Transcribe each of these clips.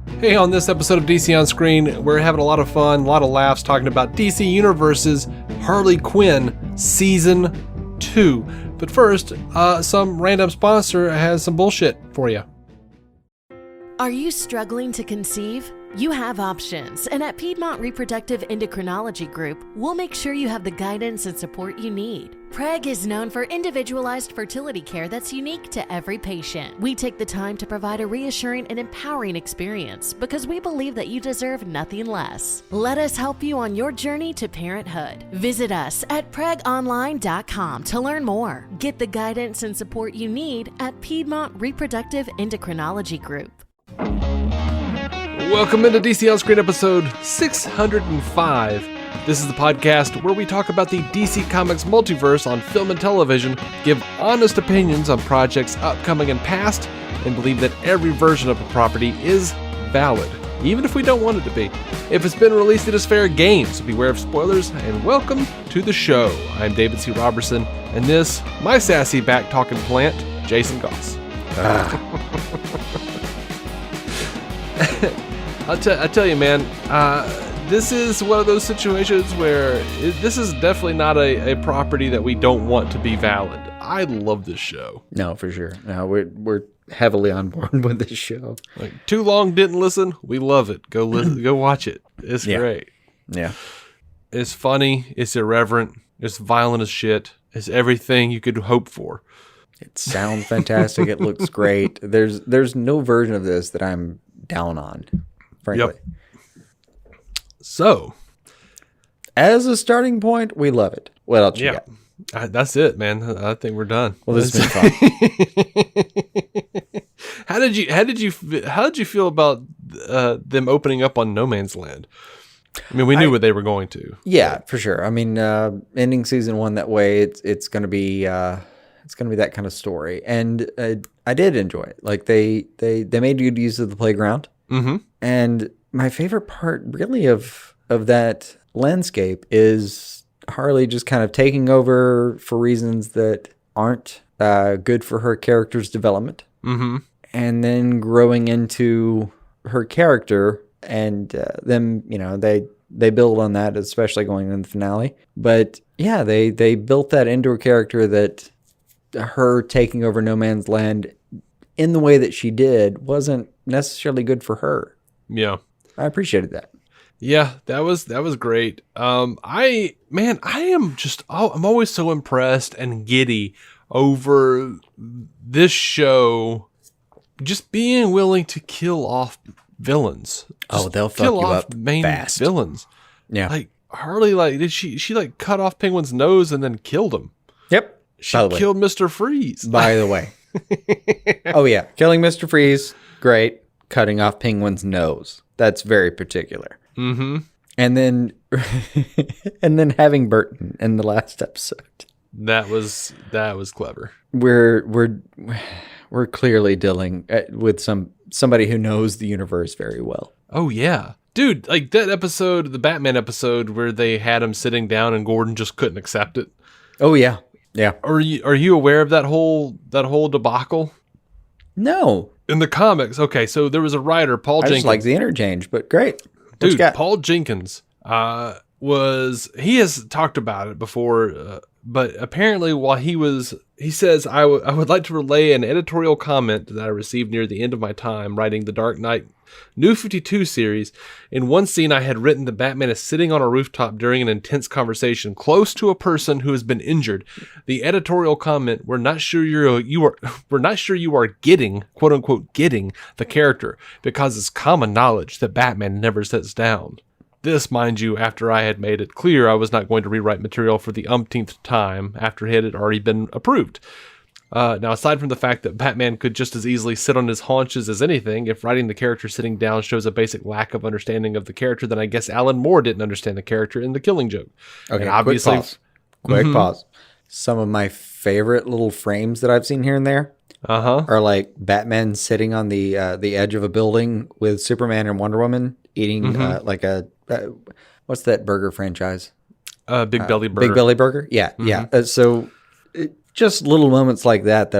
Hey, on this episode of DC On Screen, we're having a lot of fun, a lot of laughs talking about DC Universe's Harley Quinn Season 2. But first, some random sponsor has some bullshit for you. Are you struggling to conceive? You have options, and at Piedmont Reproductive Endocrinology Group, we'll make sure you have the guidance and support you need. PREG is known for individualized fertility care that's unique to every patient. We take the time to provide a reassuring and empowering experience because we believe that you deserve nothing less. Let us help you on your journey to parenthood. Visit us at pregonline.com to learn more. Get the guidance and support you need at Piedmont Reproductive Endocrinology Group. Welcome into DC On Screen episode 605. This is the podcast where we talk about the DC Comics multiverse on film and television, give honest opinions on projects upcoming and past, and believe that every version of a property is valid, even if we don't want it to be. If it's been released, it is fair game, so beware of spoilers, and welcome to the show. I'm David C. Robertson, and this, my sassy back-talking plant, Jason Goss. I tell you, man, this is one of those situations where this is definitely not a property that we don't want to be valid. I love this show. No, for sure. No, we're heavily on board with this show. Like, too long didn't listen. We love it. Go watch it. It's great. Yeah. It's funny. It's irreverent. It's violent as shit. It's everything you could hope for. It sounds fantastic. It looks great. There's no version of this that I'm down on, frankly. Yep. So, as a starting point, we love it. What else you got? That's it, man. I think we're done. Well, this has been fun. How did you feel about them opening up on No Man's Land? I mean, we knew what they were going to. Yeah, for sure. I mean, ending season 1 that way, it's going to be that kind of story, and I did enjoy it. Like they made good use of the playground, and my favorite part, really, of that landscape is Harley just kind of taking over for reasons that aren't good for her character's development, and then growing into her character, and them, they build on that, especially going into the finale. But yeah, they built that into a character that her taking over No Man's Land in the way that she did wasn't necessarily good for her. Yeah. I appreciated that. Yeah, that was great. I'm always so impressed and giddy over this show just being willing to kill off villains. Oh, they'll fuck you up main fast. Villains. Yeah. Like Harley, did she cut off Penguin's nose and then killed him? Yep. She killed Mr. Freeze. By the way. Oh yeah, killing Mr. Freeze, great. Cutting off Penguin's nose. That's very particular. Mm-hmm. And then having Burton in the last episode. That was clever. We're clearly dealing with somebody who knows the universe very well. Oh yeah. Dude, like that episode, the Batman episode where they had him sitting down and Gordon just couldn't accept it. Oh yeah. Yeah. Are you aware of that whole debacle? No. In the comics, okay, so there was a writer, Paul Jenkins. I just like the interchange, but great. Dude, Paul Jenkins he has talked about it before, but apparently while he says, I would like to relay an editorial comment that I received near the end of my time writing the Dark Knight New 52 series. In one scene, I had written that Batman is sitting on a rooftop during an intense conversation close to a person who has been injured. The editorial comment: "We're not sure you are getting, quote unquote, getting the character because it's common knowledge that Batman never sits down." This, mind you, after I had made it clear I was not going to rewrite material for the umpteenth time after it had already been approved. Now, aside from the fact that Batman could just as easily sit on his haunches as anything, if writing the character sitting down shows a basic lack of understanding of the character, then I guess Alan Moore didn't understand the character in The Killing Joke. Okay, and obviously, quick pause. Some of my favorite little frames that I've seen here and there are like Batman sitting on the edge of a building with Superman and Wonder Woman eating like a what's that burger franchise? Big Belly Burger. Big Belly Burger. Yeah, yeah. Just little moments like that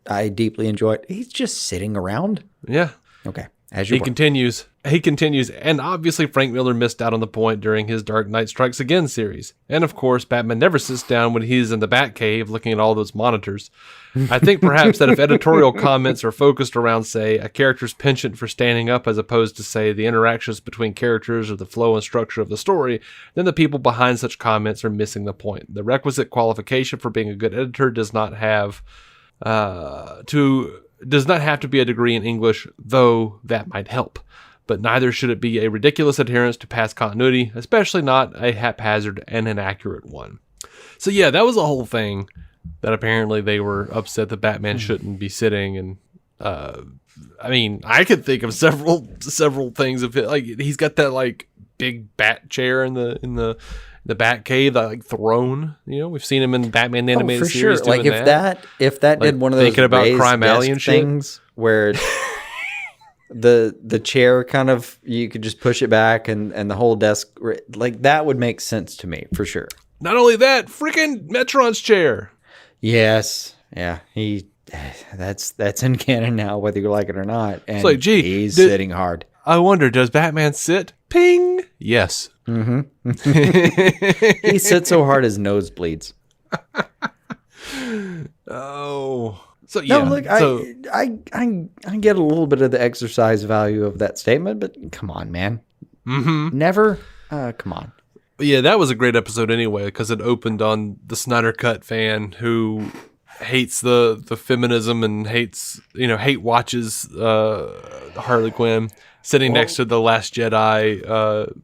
I deeply enjoyed. He's just sitting around. Yeah. Okay. As you He continues, and obviously Frank Miller missed out on the point during his Dark Knight Strikes Again series. And of course, Batman never sits down when he's in the Batcave looking at all those monitors. I think perhaps that if editorial comments are focused around, say, a character's penchant for standing up as opposed to, say, the interactions between characters or the flow and structure of the story, then the people behind such comments are missing the point. The requisite qualification for being a good editor does not have to be a degree in English, though that might help. But neither should it be a ridiculous adherence to past continuity, especially not a haphazard and inaccurate one. So yeah, that was a whole thing that apparently they were upset that Batman shouldn't be sitting. And I mean, I could think of several things of it. Like he's got that like big bat chair in the Batcave, that like throne. You know, we've seen him in Batman the animated series. Sure. Like if that like did one of those thinking about Crime Alley and shit things where the chair kind of, you could just push it back and the whole desk, like that would make sense to me for sure. Not only that, freaking Metron's chair. Yes. Yeah. That's in canon now, whether you like it or not. And it's like, gee, he's sitting hard. I wonder, does Batman sit? Ping. Yes. Mm-hmm. He sits so hard his nose bleeds. Oh. So yeah. No, look, I get a little bit of the exercise value of that statement, but come on, man. Mm-hmm. Never. Come on. But yeah, that was a great episode anyway, because it opened on the Snyder Cut fan who hates the feminism and hate watches Harley Quinn sitting next to the Last Jedi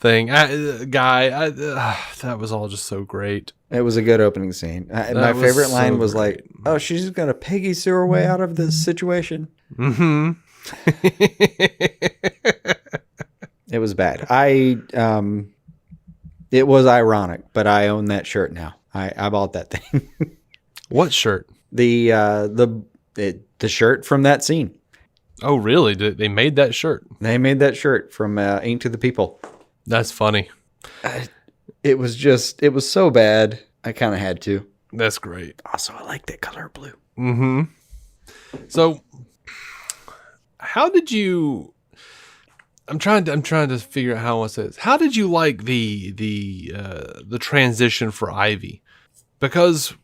thing. That was all just so great. It was a good opening scene. My favorite line was like, "Oh, she's just gonna Peggy sue her way out of this situation." Mm-hmm. It was bad. It was ironic, but I own that shirt now. I bought that thing. What shirt? The shirt from that scene. Oh, really? They made that shirt? They made that shirt from Ink to the People. That's funny. It was so bad. I kind of had to. That's great. Also, I like that color blue. Mm-hmm. So, how did you? I'm trying to figure out how I want to say this. How did you like the transition for Ivy? Because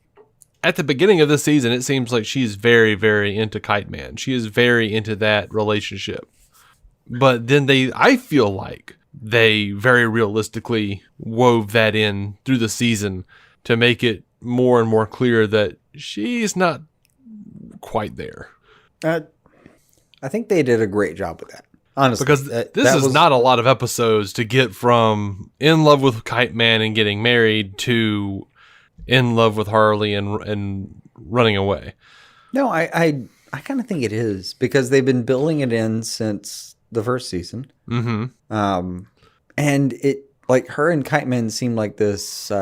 at the beginning of this season, it seems like she's very, very into Kite Man. She is very into that relationship. But then I feel like they very realistically wove that in through the season to make it more and more clear that she's not quite there. I think they did a great job with that. Honestly, because this is not a lot of episodes to get from in love with Kite Man and getting married to in love with Harley and running away. No, I kind of think it is, because they've been building it in since the first season. Mm-hmm. And it, like, her and Kite Man seemed like this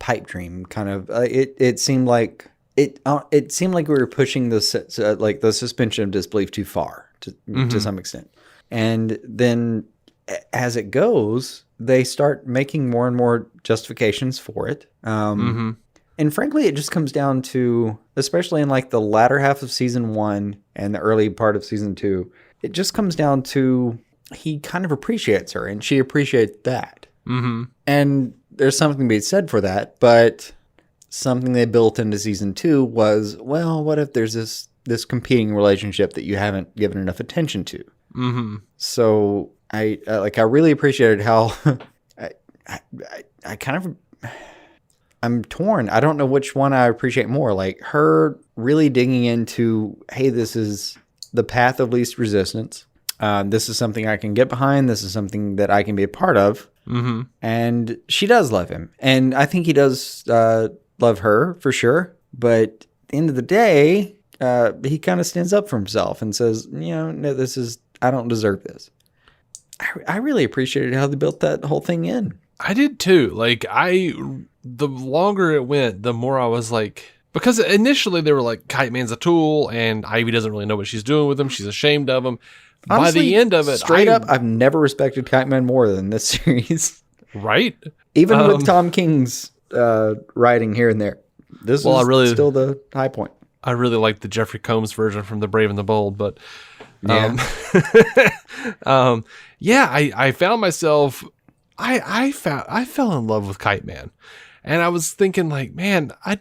pipe dream kind of. It seemed like it seemed like we were pushing the suspension of disbelief too far to some extent. And then as it goes, they start making more and more justifications for it. And frankly, it just comes down to, especially in like the latter half of season 1 and the early part of season 2, it just comes down to he kind of appreciates her and she appreciates that. Mm-hmm. And there's something to be said for that. But something they built into season 2 was, well, what if there's this competing relationship that you haven't given enough attention to? Mm-hmm. So I really appreciated how I kind of, I'm torn. I don't know which one I appreciate more. Like her really digging into, hey, this is the path of least resistance. This is something I can get behind. This is something that I can be a part of. Mm-hmm. And she does love him. And I think he does love her for sure. But at the end of the day, he kind of stands up for himself and says, no, I don't deserve this. I really appreciated how they built that whole thing in. I did too. Like the longer it went, the more I was like, because initially they were like, Kite Man's a tool and Ivy doesn't really know what she's doing with him. She's ashamed of him. Honestly, by the end of it, straight up, I've never respected Kite Man more than this series. Right? Even with Tom King's writing here and there. This is still the high point. I really like the Jeffrey Combs version from The Brave and the Bold, but Yeah. Yeah, I found myself, I fell in love with Kite Man. And I was thinking like, man, I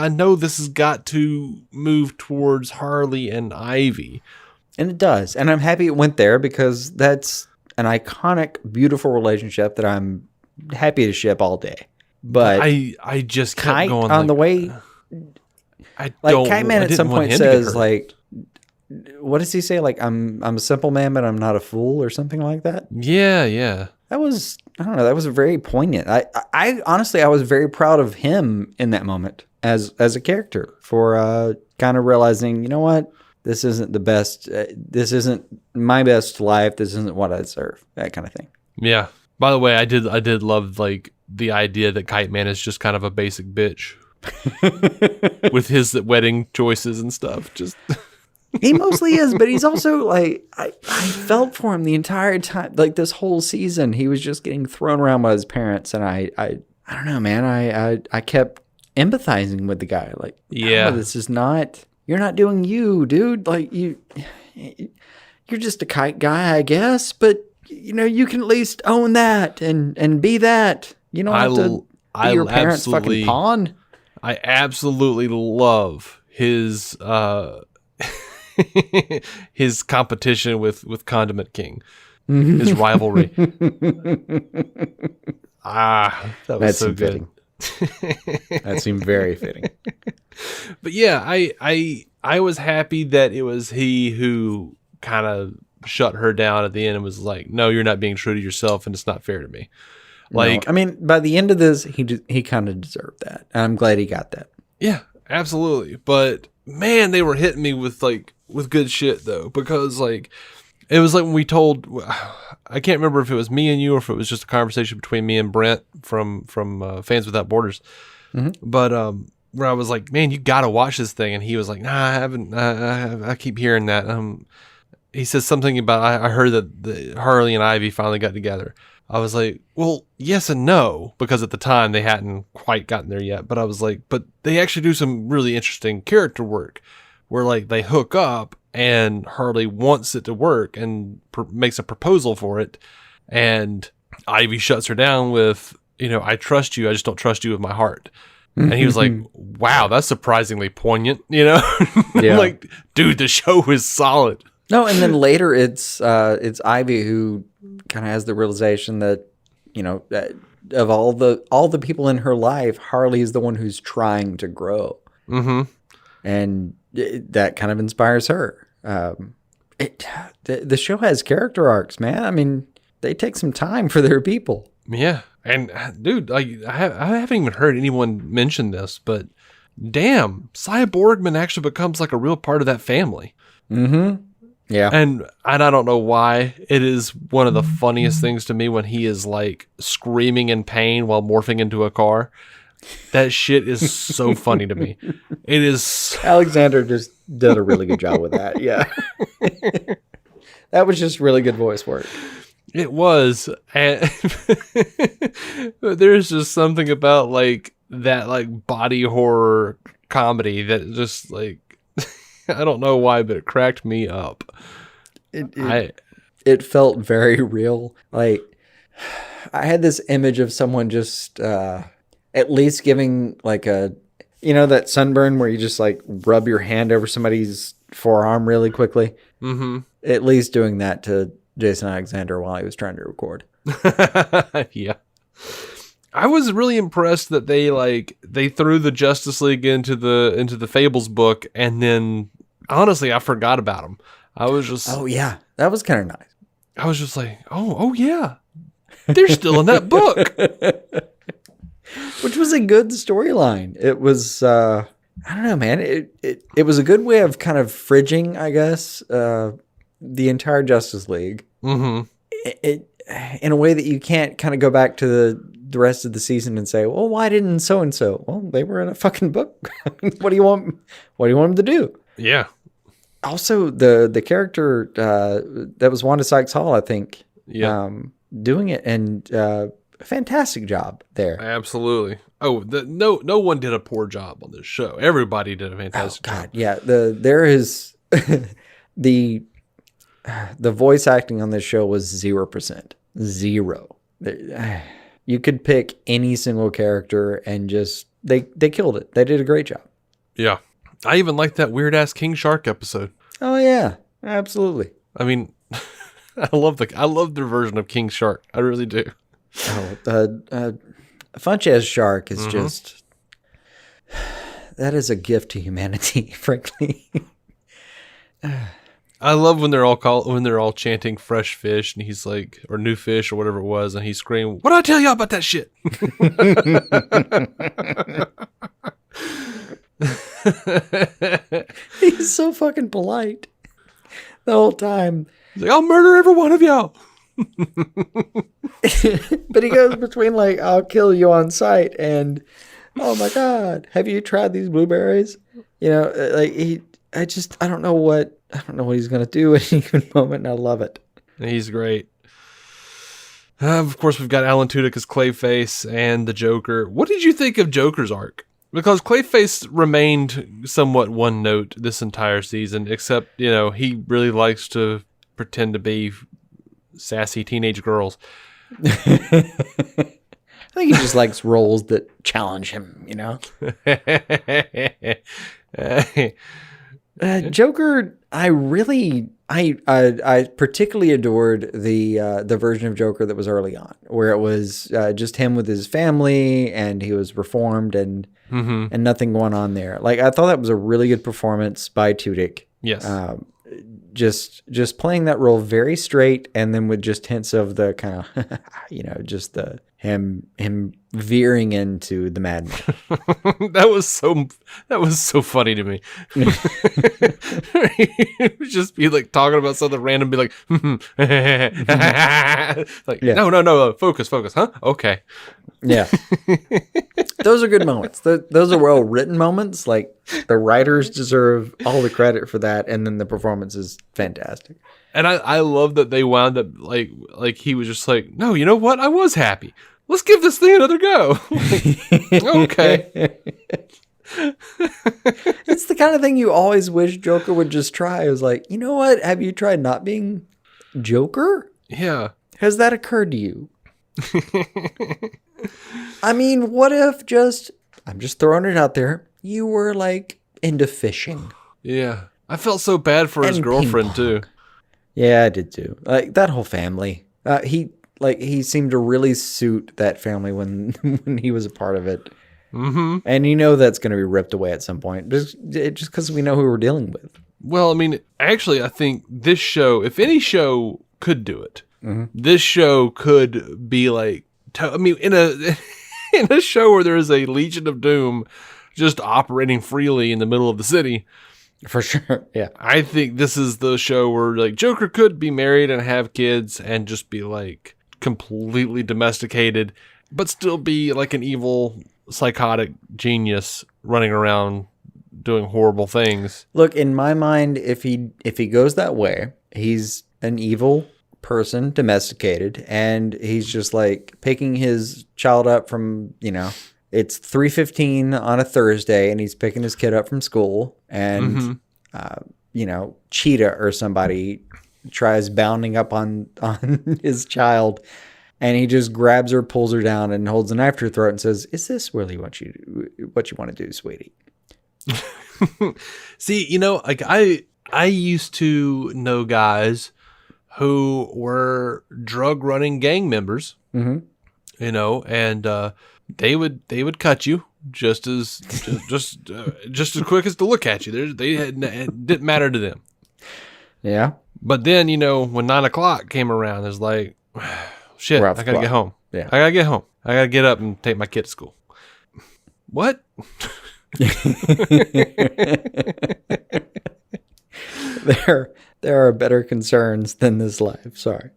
know this has got to move towards Harley and Ivy. And it does. And I'm happy it went there because that's an iconic, beautiful relationship that I'm happy to ship all day. But I just kept Kite going on like, the way, Kite Man at some point says like, what does he say? Like, I'm a simple man, but I'm not a fool or something like that. Yeah. That was, I don't know, that was very poignant. I honestly, I was very proud of him in that moment as a character for kind of realizing, you know what, this isn't the best. This isn't my best life. This isn't what I deserve. That kind of thing. Yeah. By the way, I did love like the idea that Kite Man is just kind of a basic bitch with his wedding choices and stuff. Just he mostly is, but he's also like I felt for him the entire time. Like this whole season, he was just getting thrown around by his parents, and I don't know, man. I kept empathizing with the guy. Like, yeah, no, this is not. You're not doing you, dude. Like you're just a kite guy, I guess. But you know, you can at least own that and be that. You don't have to be your parents' fucking pawn. I absolutely love his his competition with Condiment King, his rivalry. That was so good. That seemed very fitting. But yeah, I was happy that it was he who kind of shut her down at the end and was like, "No, you're not being true to yourself, and it's not fair to me." Like, no, I mean, by the end of this, he kind of deserved that. And I'm glad he got that. Yeah, absolutely. But man, they were hitting me with good shit though, because like it was like when we told, I can't remember if it was me and you or if it was just a conversation between me and Brent from Fans Without Borders. Mm-hmm. But where I was like, man, you got to watch this thing, and he was like, nah, I haven't. I keep hearing that. He says something about I heard that Harley and Ivy finally got together. I was like, well, yes and no, because at the time they hadn't quite gotten there yet. But I was like, but they actually do some really interesting character work where like they hook up and Harley wants it to work and makes a proposal for it. And Ivy shuts her down with, I trust you. I just don't trust you with my heart. And he was like, wow, that's surprisingly poignant, Yeah. I'm like, dude, the show is solid. No, and then later it's Ivy who kind of has the realization that, that of all the people in her life, Harley is the one who's trying to grow. Mm-hmm. And that kind of inspires her. The show has character arcs, man. I mean, they take some time for their people. Yeah. And dude, I haven't even heard anyone mention this, but damn, Cy Borgman actually becomes like a real part of that family. Mm-hmm. Yeah. And I don't know why. It is one of the funniest things to me when he is like screaming in pain while morphing into a car. That shit is so funny to me. It is. Alexander just did a really good job with that. Yeah. That was just really good voice work. It was. And there's just something about like that like body horror comedy that just like, I don't know why, but it cracked me up. It felt very real. Like I had this image of someone just at least giving like that sunburn where you just like rub your hand over somebody's forearm really quickly. Mm-hmm. At least doing that to Jason Alexander while he was trying to record. Yeah. I was really impressed that they threw the Justice League into the Fables book, and then honestly I forgot about them. I was just yeah, that was kind of nice. I was just like, oh yeah, they're still in that book, which was a good storyline. It was I don't know, man. It was a good way of kind of fridging, I guess, the entire Justice League. Mm-hmm. It in a way that you can't kind of go back to the rest of the season and say, well, why didn't so and so? Well, they were in a fucking book. What do you want? What do you want them to do? Yeah. Also, the character that was Wanda Sykes Hall, I think, doing it, and fantastic job there. Absolutely. Oh, no one did a poor job on this show. Everybody did a fantastic job. Yeah. There is the the voice acting on this show was 0%. Zero. You could pick any single character and just they killed it. They did a great job. Yeah. I even liked that weird ass King Shark episode. Oh yeah, absolutely. I mean, I love their version of King Shark. I really do. Oh, Funchess Shark is just that is a gift to humanity, frankly. I love when they're all chanting fresh fish, and he's like, or new fish, or whatever it was, and he's screaming, "What did I tell y'all about that shit?" He's so fucking polite the whole time. He's like, "I'll murder every one of y'all." But he goes between like, "I'll kill you on sight," and "Oh my God, have you tried these blueberries?" You know, like I don't know what he's gonna do at any given moment, and I love it. He's great. Of course, we've got Alan Tudyk as Clayface and the Joker. What did you think of Joker's arc? Because Clayface remained somewhat one note this entire season, except, you know, he really likes to pretend to be sassy teenage girls. I think he just likes roles that challenge him, you know? Joker, I particularly adored the version of Joker that was early on, where it was just him with his family, and he was reformed, and nothing going on there. Like, I thought that was a really good performance by Tudyk. Yes. Just playing that role very straight, and then with just hints of the kind of, just the him veering into the madness. That was so funny to me. He would just be like talking about something random, be like, like, yeah. No, focus, huh? Okay. Yeah. Those are good moments. Those are well written moments. Like, the writers deserve all the credit for that, and then the performance is fantastic. And I love that they wound up like he was just like, no, you know what? I was happy. Let's give this thing another go. Okay. It's the kind of thing you always wish Joker would just try. It was like, you know what? Have you tried not being Joker? Yeah. Has that occurred to you? I mean, what if I'm just throwing it out there, you were like into fishing? Yeah. I felt so bad for his girlfriend too. Yeah, I did too. Like, that whole family. He seemed to really suit that family when he was a part of it. Mm-hmm. And you know that's going to be ripped away at some point, just because we know who we're dealing with. Well, I mean, actually, I think this show, if any show could do it, this show could be like, in a show where there is a Legion of Doom just operating freely in the middle of the city. For sure, yeah. I think this is the show where like Joker could be married and have kids and just be like completely domesticated, but still be like an evil, psychotic genius running around doing horrible things. Look, in my mind, if he goes that way, he's an evil person, domesticated, and he's just like picking his child up from, it's 3:15 on a Thursday, and he's picking his kid up from school, and Cheetah or somebody tries bounding up on his child, and he just grabs her, pulls her down, and holds a knife to her throat and says, "Is this really what you want to do, sweetie?" See, like I used to know guys who were drug running gang members, and they would cut you just as quick as to look at you. It didn't matter to them. Yeah. But then, when 9 o'clock came around, it's like, shit, I gotta get home. Yeah. I gotta get home. I gotta get up and take my kid to school. What? There are better concerns than this life. Sorry.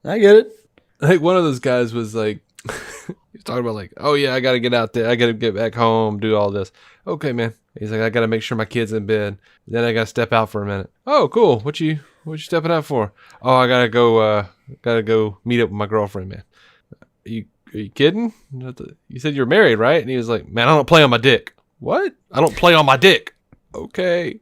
I get it. Like, one of those guys was like, he's talking about like, oh yeah, I gotta get out there. I gotta get back home, do all this. Okay, man. He's like, I gotta make sure my kid's in bed. Then I gotta step out for a minute. Oh, cool. What you stepping out for? Oh, I gotta go meet up with my girlfriend, man. Are you kidding? You said you're married, right? And he was like, man, I don't play on my dick. What? I don't play on my dick. Okay.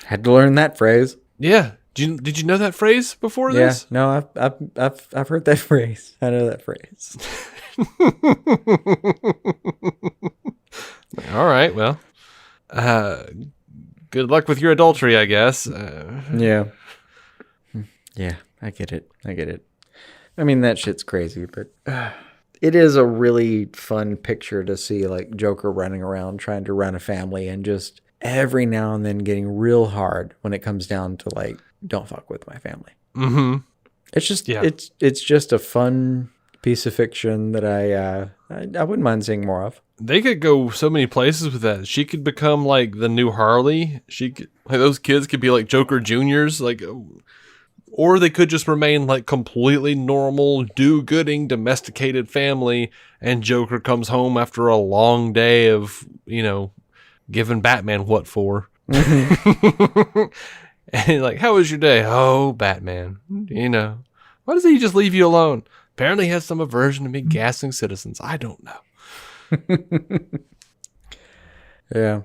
Had to learn that phrase. Yeah. Did you know that phrase before Yeah, this? no, I've heard that phrase. I know that phrase. All right, well, good luck with your adultery, I guess. Yeah. Yeah, I get it. I mean, that shit's crazy, but it is a really fun picture to see, like, Joker running around trying to run a family and just every now and then getting real hard when it comes down to, like, don't fuck with my family. Mm-hmm. It's just, it's just a fun piece of fiction that I wouldn't mind seeing more of. They could go so many places with that. She could become like the new Harley. Those kids could be like Joker Juniors, like, or they could just remain like completely normal, do-gooding, domesticated family, and Joker comes home after a long day of, giving Batman what for. And like, how was your day? Oh, Batman. Why doesn't he just leave you alone? Apparently he has some aversion to me gassing citizens. I don't know. Yeah.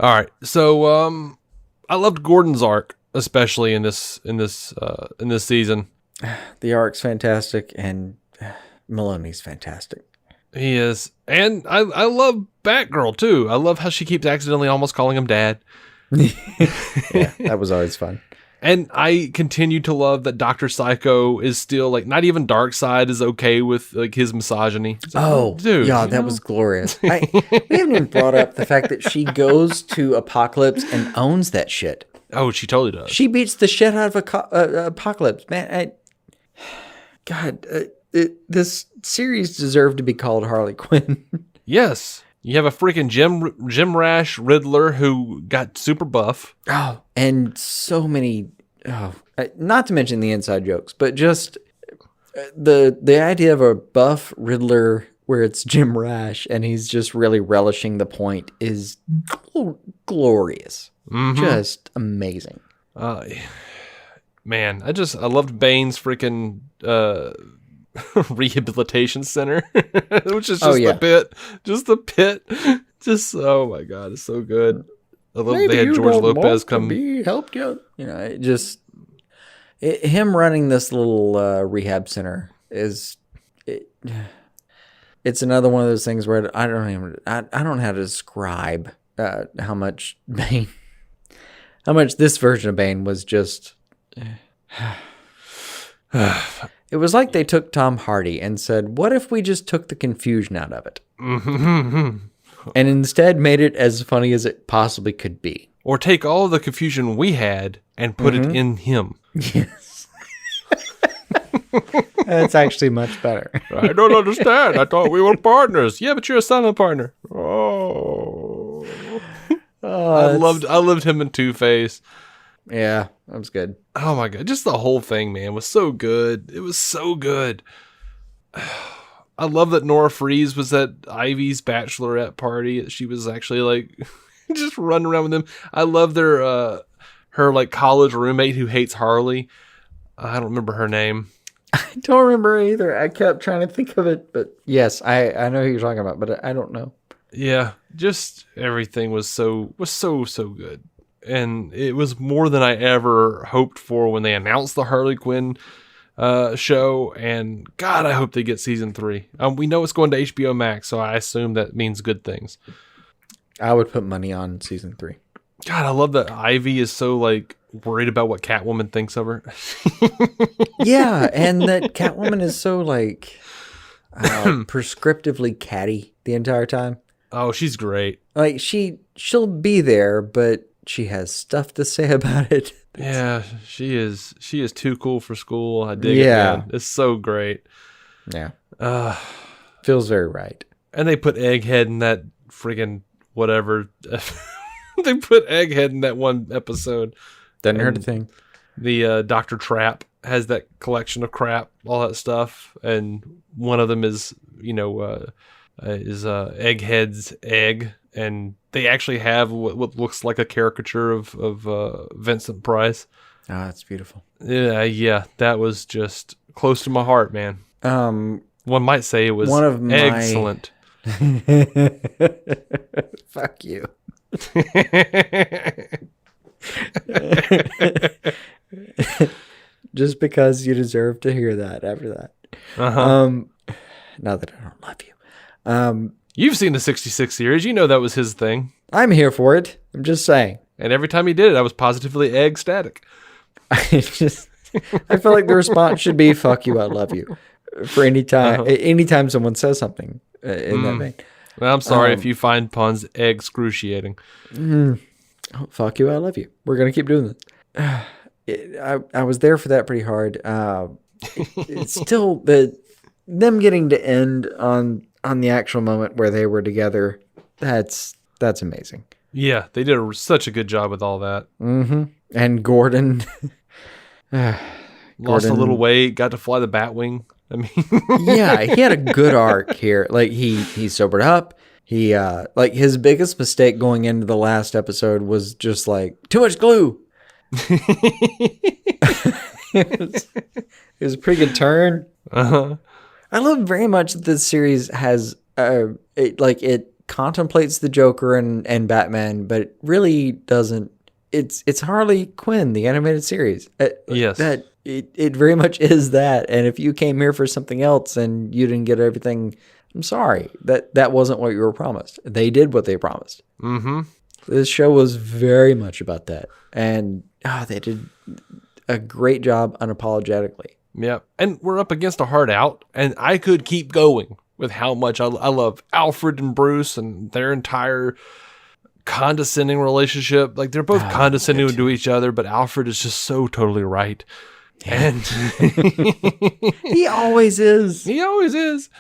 All right. So I loved Gordon's arc, especially in this season. The arc's fantastic, and Maloney's fantastic. He is. And I love Batgirl too. I love how she keeps accidentally almost calling him dad. Yeah, that was always fun. And I continue to love that Dr. Psycho is still like, not even Darkseid is okay with like his misogyny. Like, dude, yeah, that was glorious. We haven't even brought up the fact that she goes to Apocalypse and owns that shit. Oh, she totally does. She beats the shit out of Apocalypse, man. This series deserved to be called Harley Quinn. Yes. You have a freaking Jim Rash Riddler who got super buff. Oh, and so many, not to mention the inside jokes, but just the idea of a buff Riddler where it's Jim Rash and he's just really relishing the point is glorious. Mm-hmm. Just amazing. Man, I loved Bane's freaking rehabilitation center, which is just the pit. Just the pit. Just, oh my God, it's so good. I love they had George Lopez come. Be helped you. Him running this little rehab center it's another one of those things where I don't know how to describe how much this version of Bane was just. It was like they took Tom Hardy and said, what if we just took the confusion out of it? Mm-hmm. And instead made it as funny as it possibly could be. Or take all of the confusion we had and put it in him. Yes. That's actually much better. I don't understand. I thought we were partners. Yeah, but you're a silent partner. Oh. I loved him in Two-Face. Yeah, that was good. Oh my God. Just the whole thing, man, was so good. It was so good. I love that Nora Freeze was at Ivy's bachelorette party. She was actually like just running around with him. I love her like college roommate who hates Harley. I don't remember her name. I don't remember either. I kept trying to think of it, but yes, I know who you're talking about, but I don't know. Yeah, just everything was so good. And it was more than I ever hoped for when they announced the Harley Quinn show. And God, I hope they get season 3. We know it's going to HBO Max, so I assume that means good things. I would put money on season 3. God, I love that Ivy is so like worried about what Catwoman thinks of her. Yeah, and that Catwoman is so like prescriptively catty the entire time. Oh, she's great. Like she'll be there, but she has stuff to say about it. Yeah, she is too cool for school. I dig it, man. It's so great. Yeah. Feels very right. And they put Egghead in that friggin' whatever. They put Egghead in that one episode. Doesn't hurt a thing. The Dr. Trap has that collection of crap, all that stuff. And one of them is, Egghead's egg. And they actually have what looks like a caricature of Vincent Price. Oh, that's beautiful. Yeah, that was just close to my heart, man. One might say it was excellent. Fuck you. Just because you deserve to hear that after that. Not that I don't love you. You've seen the 66 series. You know that was his thing. I'm here for it. I'm just saying. And every time he did it, I was positively ecstatic. I feel like the response should be "fuck you, I love you" for any time. Anytime someone says something in that vein. Well, I'm sorry if you find puns excruciating. Oh, fuck you, I love you. We're gonna keep doing this. I was there for that pretty hard. It's still them getting to end on the actual moment where they were together. That's amazing. Yeah, they did such a good job with all that. Mm-hmm. And Gordon lost a little weight, got to fly the Batwing. I mean, yeah, he had a good arc here. Like he sobered up. He like his biggest mistake going into the last episode was just like too much glue. It was a pretty good turn. I love very much that this series has it contemplates the Joker and Batman, but it really doesn't. It's Harley Quinn, the animated series. Yes, that it very much is that. And if you came here for something else and you didn't get everything, I'm sorry, that wasn't what you were promised. They did what they promised. Mm-hmm. This show was very much about that, and they did a great job unapologetically. Yeah, and we're up against a hard out, and I could keep going with how much I love Alfred and Bruce and their entire condescending relationship. Like, they're both condescending to each other, but Alfred is just so totally right. Yeah. And he always is. He always is.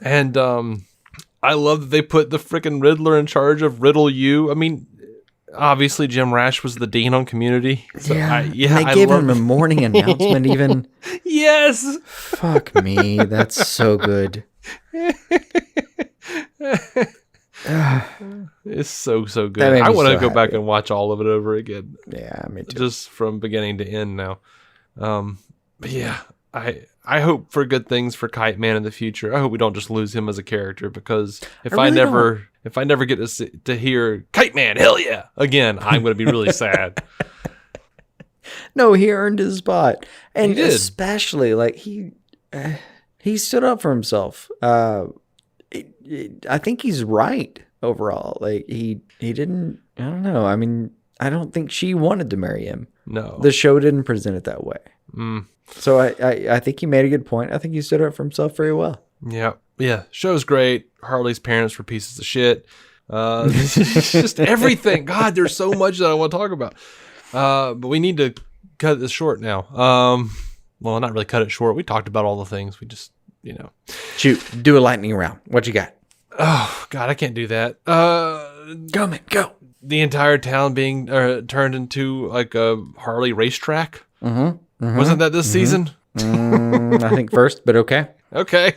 And I love that they put the freaking Riddler in charge of Riddle You. I mean, obviously Jim Rash was the dean on Community. So they gave him a morning announcement even. Yes. Fuck me. That's so good. It's so good. I want to go back and watch all of it over again. Yeah, me too. Just from beginning to end now. But yeah, I hope for good things for Kite Man in the future. I hope we don't just lose him as a character, because if I never get to hear Kite Man, hell yeah, again, I'm going to be really sad. No, he earned his spot, and he did. Especially like he stood up for himself. I think he's right overall. Like he didn't. I don't know. I mean, I don't think she wanted to marry him. No, the show didn't present it that way. So I think he made a good point. I think he stood up for himself very well. Yeah. Show's great. Harley's parents were pieces of shit. It's just everything. God, there's so much that I want to talk about. But we need to cut this short now. Well, not really cut it short. We talked about all the things. We just, shoot, do a lightning round. What you got? Oh God, I can't do that. Go, man, go. The entire town being turned into like a Harley racetrack. Wasn't that this season? I think first, but okay. Okay.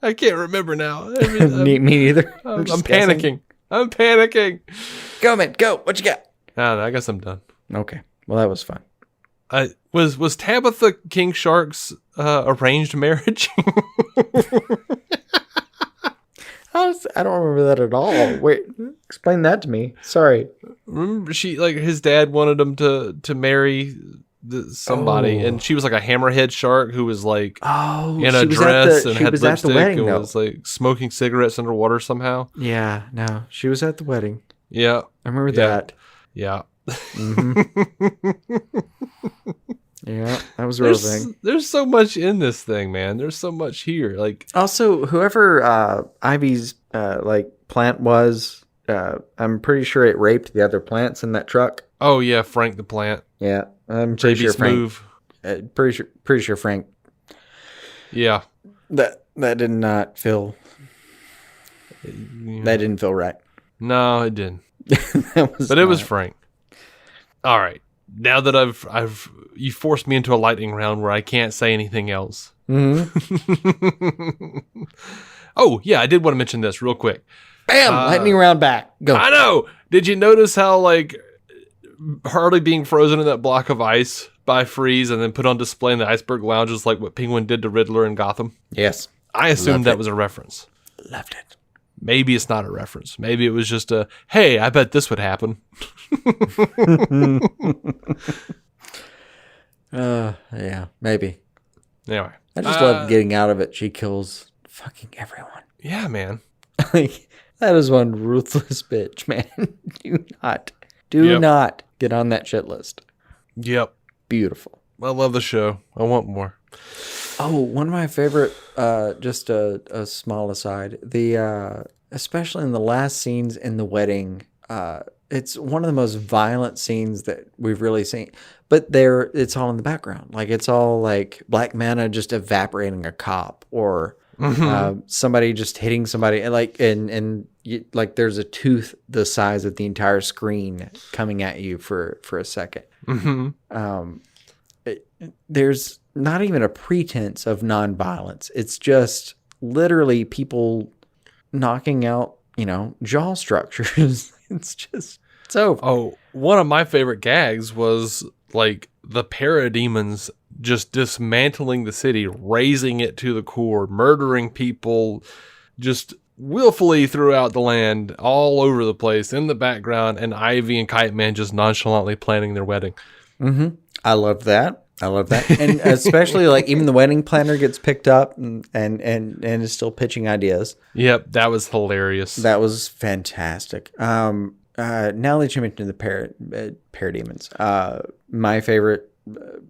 I can't remember now. Me neither. I'm panicking. I'm panicking. Go, man, go. What you got? I guess I'm done. Okay. Well, that was fun. Was Tabitha King Shark's arranged marriage? I don't remember that at all. Wait, explain that to me. Sorry. Remember, his dad wanted him to marry somebody, and she was like a hammerhead shark who was like in a dress and had lipstick and was like smoking cigarettes underwater somehow. Yeah, no, she was at the wedding. Yeah, I remember that. Yeah. Yeah, that was a real thing. There's so much in this thing, man. There's so much here. Like, also, whoever Ivy's plant was, I'm pretty sure it raped the other plants in that truck. Oh yeah, Frank the plant. Yeah, I'm pretty sure Frank. Pretty sure Frank. Yeah, that did not feel. That didn't feel right. No, it didn't. It was Frank. All right. Now that you forced me into a lightning round where I can't say anything else. Mm-hmm. Oh, yeah, I did want to mention this real quick. Bam! Lightning round back. Go. I know. Did you notice how, like, Harley being frozen in that block of ice by Freeze and then put on display in the Iceberg Lounge is like what Penguin did to Riddler in Gotham? Yes. I assumed that was a reference. Loved it. Maybe it's not a reference. Maybe it was just a, hey, I bet this would happen. Yeah, maybe. Anyway. I just love getting out of it. She kills fucking everyone. Yeah, man. That is one ruthless bitch, man. Do not get on that shit list. Yep. Beautiful. I love the show. I want more. Oh, one of my favorite, just a small aside, especially in the last scenes in the wedding, it's one of the most violent scenes that we've really seen. But it's all in the background. Like, it's all like Black Manta just evaporating a cop, or somebody just hitting somebody, and like there's a tooth the size of the entire screen coming at you for a second. There's not even a pretense of nonviolence. It's just literally people knocking out, jaw structures. It's over. Oh, one of my favorite gags was like the parademons just dismantling the city, razing it to the core, murdering people just willfully throughout the land, all over the place, in the background, and Ivy and Kite Man just nonchalantly planning their wedding. I love that. And especially like even the wedding planner gets picked up and is still pitching ideas. Yep, that was hilarious. That was fantastic. Now that you mentioned the parademons, my favorite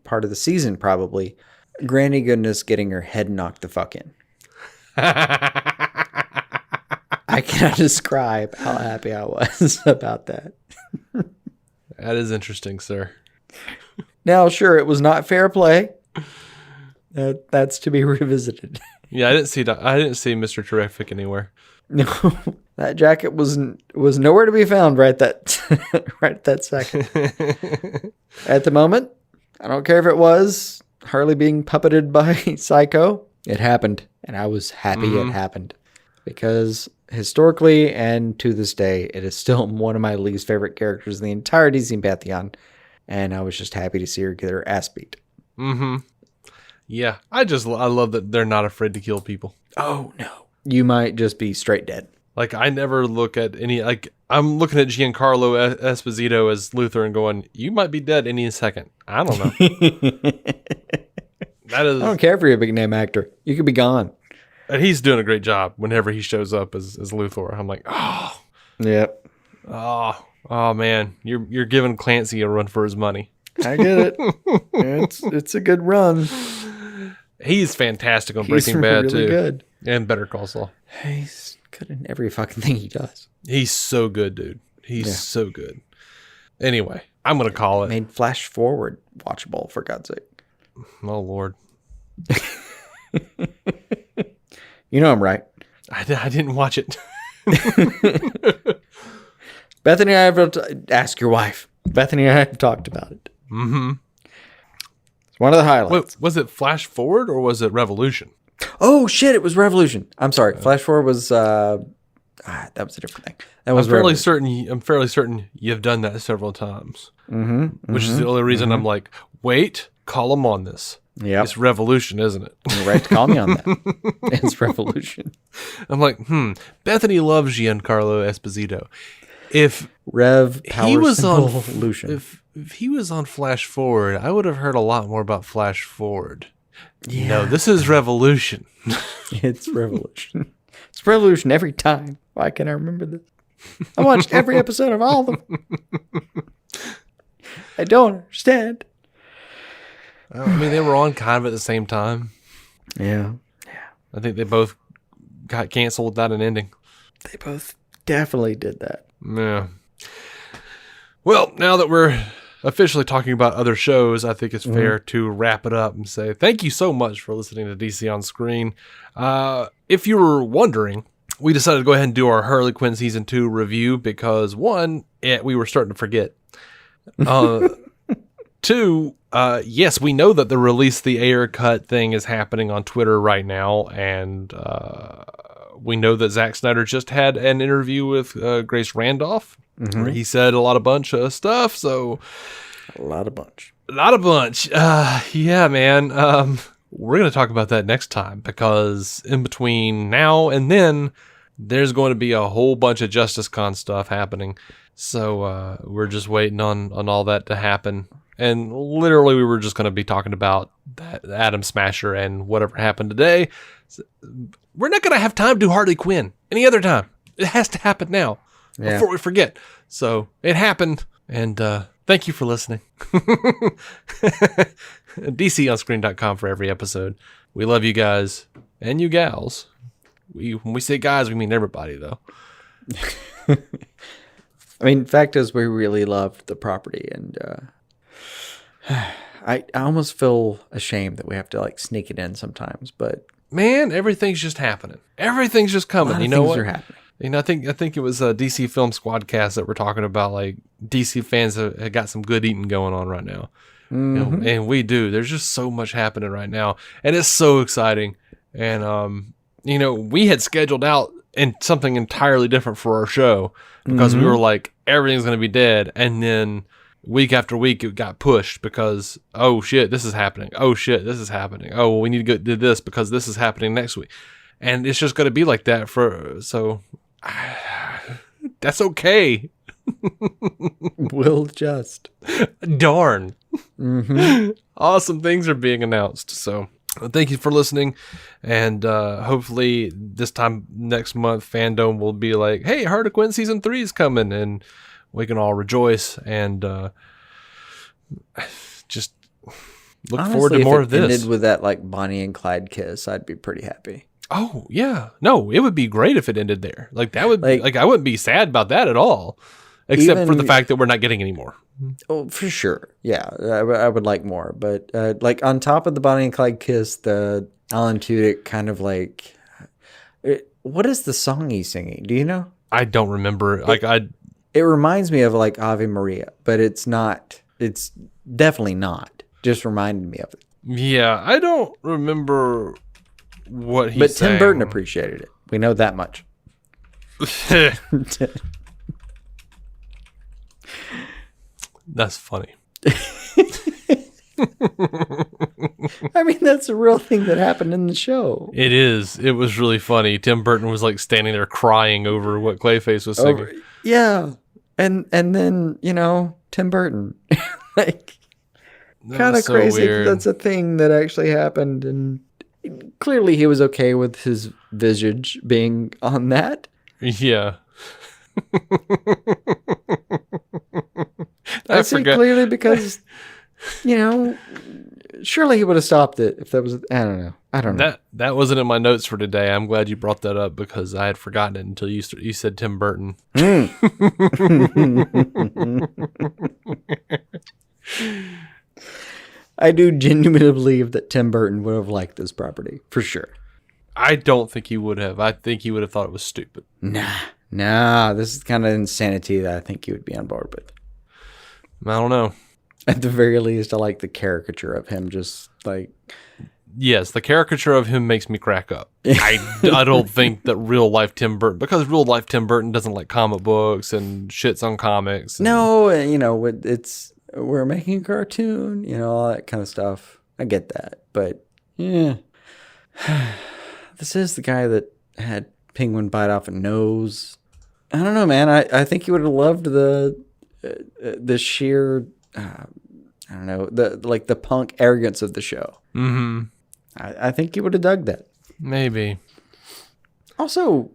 part of the season, probably Granny Goodness getting her head knocked the fuck in. I cannot describe how happy I was about that. That is interesting, sir. Now, sure, it was not fair play. That's to be revisited. Yeah, I didn't see Mr. Terrific anywhere. No, that jacket was nowhere to be found right that second. At the moment, I don't care if it was Harley being puppeted by Psycho. It happened, and I was happy it happened, because historically and to this day, it is still one of my least favorite characters in the entire DC pantheon. And I was just happy to see her get her ass beat. Yeah, I love that they're not afraid to kill people. Oh, no. You might just be straight dead. Like, I never look at I'm looking at Giancarlo Esposito as Luthor and going, you might be dead any second. I don't know. I don't care if you're a big name actor. You could be gone. And he's doing a great job whenever he shows up as Luthor. I'm like, oh. Yep. Oh man, you're giving Clancy a run for his money. I get it. It's a good run. He's fantastic on Breaking Bad really too. Good. And Better Call Saul. He's good in every fucking thing he does. He's so good, dude. He's so good. Anyway, I'm gonna call it. Made Flash Forward watchable, for God's sake. Oh Lord. You know I'm right. I didn't watch it. Bethany and I have ask your wife. Bethany and I have talked about it. It's one of the highlights. Wait, was it Flash Forward or was it Revolution? Oh shit! It was Revolution. I'm sorry. Flash Forward was that was a different thing. That was I'm fairly certain you've done that several times. Which is the only reason I'm like, wait, call them on this. Yeah, it's Revolution, isn't it? You're right to call me on that. It's Revolution. I'm like, Bethany loves Giancarlo Esposito. If he was on if he was on Flash Forward, I would have heard a lot more about Flash Forward. Yeah. No, this is Revolution. It's Revolution. It's Revolution every time. Why can't I remember this? I watched every episode of all of them. I don't understand. I mean, they were on kind of at the same time. Yeah. I think they both got canceled without an ending. They both definitely did that. Yeah. Well, now that we're officially talking about other shows, I think it's fair to wrap it up and say thank you so much for listening to DC On Screen. If you were wondering, we decided to go ahead and do our Harley Quinn Season 2 review because, one, we were starting to forget. Two, yes, we know that the Release the Air cut thing is happening on Twitter right now, and we know that Zack Snyder just had an interview with Grace Randolph, where he said a lot of bunch of stuff. So, a lot of bunch. Yeah, man. We're going to talk about that next time because in between now and then, there's going to be a whole bunch of Justice Con stuff happening. So we're just waiting on all that to happen. And literally, we were just going to be talking about that Atom Smasher and whatever happened today. So we're not going to have time to do Harley Quinn any other time. It has to happen now before we forget. So it happened. And thank you for listening. DCOnscreen.com for every episode. We love you guys and you gals. When we say guys, we mean everybody, though. I mean, fact is, we really loved the property, and I almost feel ashamed that we have to like sneak it in sometimes. But man, everything's just happening. Everything's just coming. You know what? Things are happening. You know, I think it was a DC Film Squadcast that we're talking about. Like DC fans have got some good eating going on right now. Mm-hmm. You know, and we do. There's just so much happening right now, and it's so exciting. And you know, we had scheduled out in something entirely different for our show because we were like, everything's going to be dead, and then week after week it got pushed because, oh shit, this is happening. Oh shit, this is happening. Oh, well, we need to do this because this is happening next week, and it's just going to be like that so. That's okay. We'll adjust. Darn. Mm-hmm. Awesome things are being announced. So thank you for listening. And hopefully this time next month, Fandom will be like, hey, Harley Quinn Season 3 is coming. And we can all rejoice and just look forward to more of this. If it ended with that like Bonnie and Clyde kiss, I'd be pretty happy. Oh, yeah. No, it would be great if it ended there. Like, that would be, like, I wouldn't be sad about that at all. Except for the fact that we're not getting any more. Oh, for sure. Yeah, I would like more. But, like, on top of the Bonnie and Clyde kiss, the Alan Tudyk kind of like... what is the song he's singing? Do you know? I don't remember. It reminds me of, like, Ave Maria, but it's not. It's definitely not. Just reminded me of it. Yeah, I don't remember... what he Tim Burton appreciated it. We know that much. That's funny. I mean, that's a real thing that happened in the show. It is. It was really funny. Tim Burton was like standing there crying over what Clayface was singing. Yeah. And then, you know, Tim Burton. Like, kind of so crazy that that's a thing that actually happened, and clearly he was okay with his visage being on that. Yeah. I say clearly because, you know, surely he would have stopped it if that was, I don't know. That wasn't in my notes for today. I'm glad you brought that up because I had forgotten it until you said Tim Burton. I do genuinely believe that Tim Burton would have liked this property, for sure. I don't think he would have. I think he would have thought it was stupid. Nah, this is kind of insanity that I think he would be on board with. I don't know. At the very least, I like the caricature of him just like... Yes, the caricature of him makes me crack up. I don't think that real life Tim Burton, because real life Tim Burton doesn't like comic books and shits on comics. No, you know, we're making a cartoon, you know, all that kind of stuff. I get that, but yeah, this is the guy that had Penguin bite off a nose. I don't know, man. I think he would have loved the sheer, I don't know, the punk arrogance of the show. Mm-hmm. I think he would have dug that. Maybe. Also,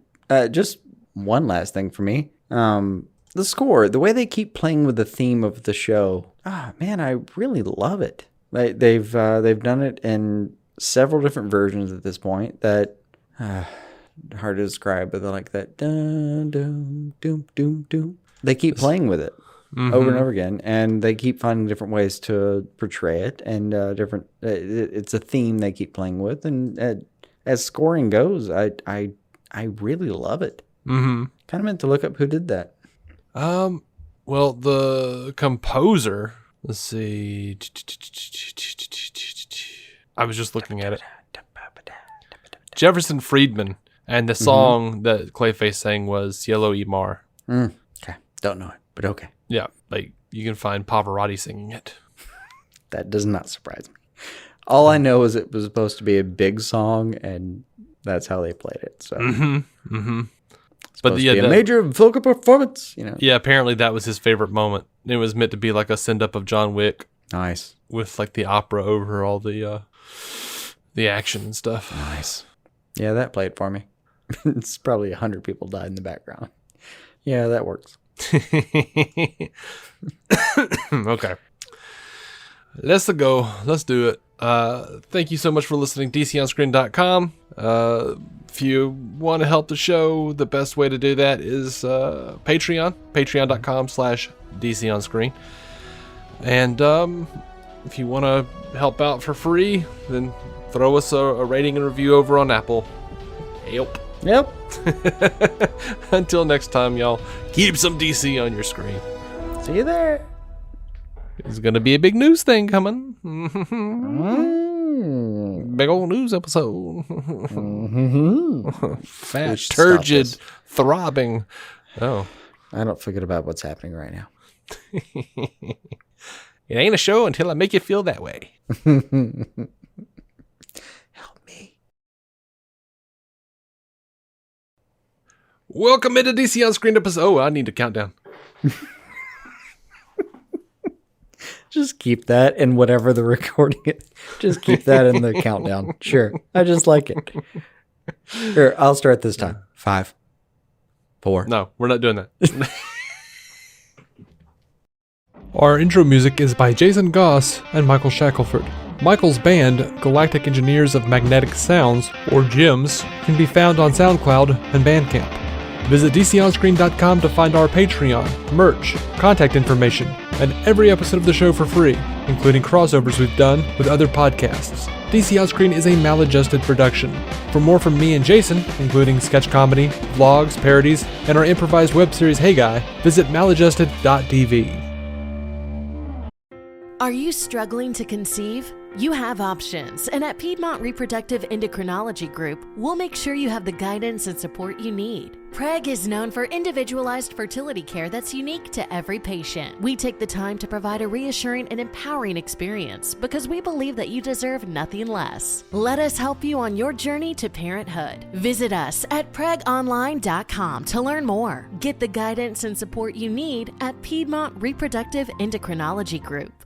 just one last thing for me. The score, the way they keep playing with the theme of the show. Man, I really love it. They've done it in several different versions at this point. That hard to describe, but they're like that. Dun, dun, doom, doom, doom. They keep playing with it over and over again, and they keep finding different ways to portray it, and different. It's a theme they keep playing with, and as scoring goes, I really love it. Mm-hmm. Kind of meant to look up who did that. Well, the composer, let's see. I was just looking at it. Jefferson Friedman, and the song that Clayface sang was Yellow Emar. Okay, don't know it, but okay. Yeah, like you can find Pavarotti singing it. That does not surprise me. All I know is it was supposed to be a big song, and that's how they played it. So, But yeah, a major vocal performance, Yeah, apparently that was his favorite moment. It was meant to be like a send up of John Wick. Nice. With like the opera over all the action and stuff. Nice. Yeah, that played for me. It's probably 100 people died in the background. Yeah, that works. Okay. Let's go. Let's do it. Thank you so much for listening. DCOnscreen.com. If you want to help the show, the best way to do that is Patreon. Patreon.com/DCOnscreen. And if you want to help out for free, then throw us a rating and review over on Apple. Yep. Until next time, y'all, keep some DC on your screen. See you there. There's going to be a big news thing coming. Big old news episode. Fat, turgid, throbbing. Oh. I don't forget about what's happening right now. It ain't a show until I make you feel that way. Help me. Welcome into DC On Screen episode. Oh, I need to count down. Just keep that in whatever the recording is. Just keep that in the countdown. Sure. I just like it. Here, I'll start this time. 5, 4. No, we're not doing that. Our intro music is by Jason Goss and Michael Shackelford. Michael's band, Galactic Engineers of Magnetic Sounds, or GEMS, can be found on SoundCloud and Bandcamp. Visit DCOnscreen.com to find our Patreon, merch, contact information, and every episode of the show for free, including crossovers we've done with other podcasts. DC On Screen is a maladjusted production. For more from me and Jason, including sketch comedy, vlogs, parodies, and our improvised web series Hey Guy, visit maladjusted.tv. Are you struggling to conceive? You have options, and at Piedmont Reproductive Endocrinology Group, we'll make sure you have the guidance and support you need. PREG is known for individualized fertility care that's unique to every patient. We take the time to provide a reassuring and empowering experience because we believe that you deserve nothing less. Let us help you on your journey to parenthood. Visit us at pregonline.com to learn more. Get the guidance and support you need at Piedmont Reproductive Endocrinology Group.